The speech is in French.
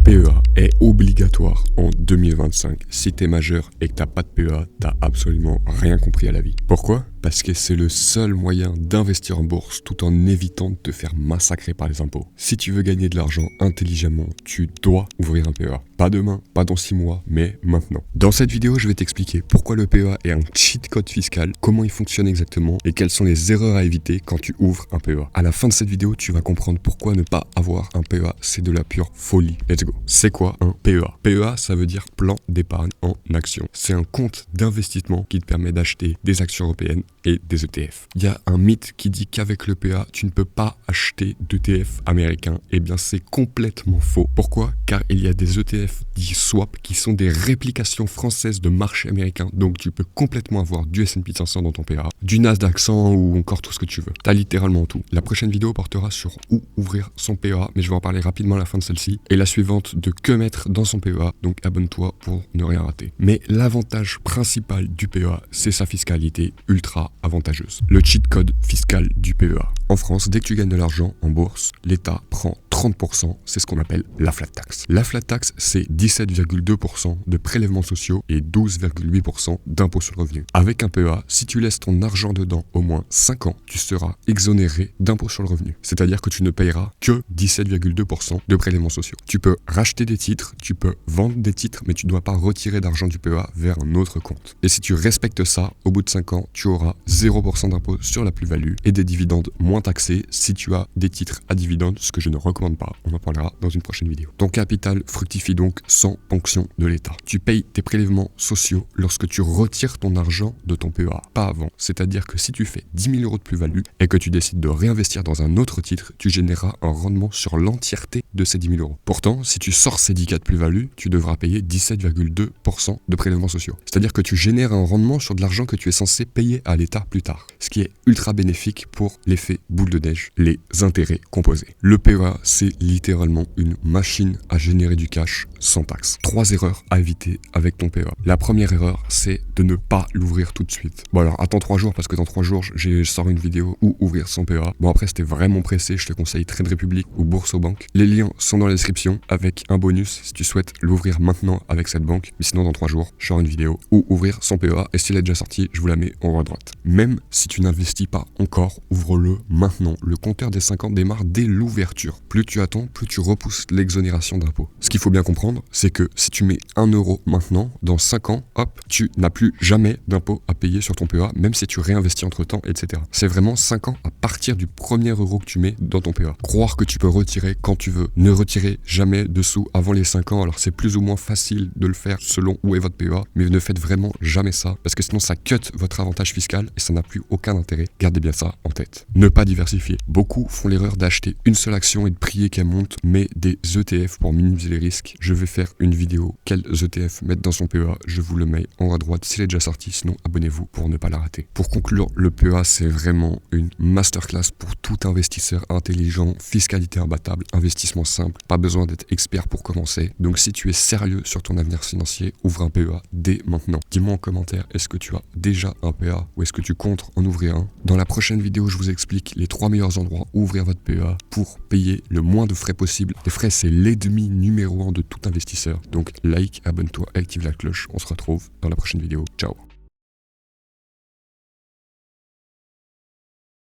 PEA est obligatoire en 2025. Si t'es majeur et que t'as pas de PEA, t'as absolument rien compris à la vie. Pourquoi ? Parce que c'est le seul moyen d'investir en bourse tout en évitant de te faire massacrer par les impôts. Si tu veux gagner de l'argent intelligemment, tu dois ouvrir un PEA. Pas demain, pas dans 6 mois, mais maintenant. Dans cette vidéo, je vais t'expliquer pourquoi le PEA est un cheat code fiscal, comment il fonctionne exactement et quelles sont les erreurs à éviter quand tu ouvres un PEA. À la fin de cette vidéo, tu vas comprendre pourquoi ne pas avoir un PEA, c'est de la pure folie. Let's go. C'est quoi un PEA ? PEA, ça veut dire plan d'épargne en actions. C'est un compte d'investissement qui te permet d'acheter des actions européennes et des ETF. Il y a un mythe qui dit qu'avec le PEA, tu ne peux pas acheter d'ETF américains. Eh bien, c'est complètement faux. Pourquoi ? Car il y a des ETF dits swap qui sont des réplications françaises de marché américain. Donc, tu peux complètement avoir du S&P 500 dans ton PEA, du Nasdaq 100 ou encore tout ce que tu veux. Tu as littéralement tout. La prochaine vidéo portera sur où ouvrir son PEA, mais je vais en parler rapidement à la fin de celle-ci. Et la suivante de que mettre dans son PEA. Donc, abonne-toi pour ne rien rater. Mais l'avantage principal du PEA, c'est sa fiscalité ultra avantageuse. Le cheat code fiscal du PEA. En France, dès que tu gagnes de l'argent en bourse, l'État prend 30%, c'est ce qu'on appelle la flat tax. La flat tax, c'est 17,2% de prélèvements sociaux et 12,8% d'impôt sur le revenu. Avec un PEA, si tu laisses ton argent dedans au moins 5 ans, tu seras exonéré d'impôt sur le revenu. C'est-à-dire que tu ne payeras que 17,2% de prélèvements sociaux. Tu peux racheter des titres, tu peux vendre des titres, mais tu ne dois pas retirer d'argent du PEA vers un autre compte. Et si tu respectes ça, au bout de 5 ans, tu auras 0% d'impôt sur la plus-value et des dividendes moins taxés si tu as des titres à dividendes, ce que je ne recommande pas. On en parlera dans une prochaine vidéo. Ton capital fructifie donc sans ponction de l'État. Tu payes tes prélèvements sociaux lorsque tu retires ton argent de ton PEA, pas avant. C'est-à-dire que si tu fais 10 000 euros de plus-value et que tu décides de réinvestir dans un autre titre, tu généreras un rendement sur l'entièreté de ces 10 000 euros. Pourtant, si tu sors ces 10 cas de plus-value, tu devras payer 17,2% de prélèvements sociaux. C'est-à-dire que tu génères un rendement sur de l'argent que tu es censé payer à l'État plus tard. Ce qui est ultra bénéfique pour l'effet boule de neige, les intérêts composés. Le PEA, c'est littéralement une machine à générer du cash sans taxe. 3 erreurs à éviter avec ton PEA. La première erreur, c'est de ne pas l'ouvrir tout de suite. Bon alors, attends 3 jours parce que dans 3 jours, je sors une vidéo où ouvrir son PEA. Bon après, c'était vraiment pressé, je te conseille Trade Republic ou Bourse aux banques. Les liens sont dans la description avec un bonus si tu souhaites l'ouvrir maintenant avec cette banque. Mais sinon, dans 3 jours, je sors une vidéo où ouvrir son PEA et s'il est déjà sorti, je vous la mets en haut à droite. Même si tu n'investis pas encore, ouvre-le maintenant. Le compteur des 5 ans démarre dès l'ouverture. Plus tu attends, plus tu repousses l'exonération d'impôt. Ce qu'il faut bien comprendre, c'est que si tu mets 1 euro maintenant, dans 5 ans, hop, tu n'as plus jamais d'impôt à payer sur ton PEA, même si tu réinvestis entre temps, etc. C'est vraiment 5 ans à partir du premier euro que tu mets dans ton PEA. Croire que tu peux retirer quand tu veux. Ne retirez jamais de sous avant les 5 ans. Alors c'est plus ou moins facile de le faire selon où est votre PEA, mais ne faites vraiment jamais ça, parce que sinon ça cut votre avantage fiscal et ça n'a plus aucun intérêt. Gardez bien ça en tête. Ne pas diversifier. Beaucoup font l'erreur d'acheter une seule action et de prier qu'elle monte, mais des ETF pour minimiser les risques. Je vais faire une vidéo quels ETF mettre dans son PEA. Je vous le mets en haut à droite s'il est déjà sorti, sinon abonnez-vous pour ne pas la rater. Pour conclure, le PEA c'est vraiment une masterclass pour tout investisseur intelligent, fiscalité imbattable, investissement simple, pas besoin d'être expert pour commencer. Donc si tu es sérieux sur ton avenir financier, ouvre un PEA dès maintenant. Dis-moi en commentaire, est-ce que tu as déjà un PEA ou est-ce que tu comptes en ouvrir un ? Dans la prochaine vidéo, je vous explique les 3 meilleurs endroits où ouvrir votre PEA pour payer le moins de frais possible. Les frais, c'est l'ennemi numéro 1 de tout investisseur. Donc like, abonne-toi, active la cloche. On se retrouve dans la prochaine vidéo. Ciao.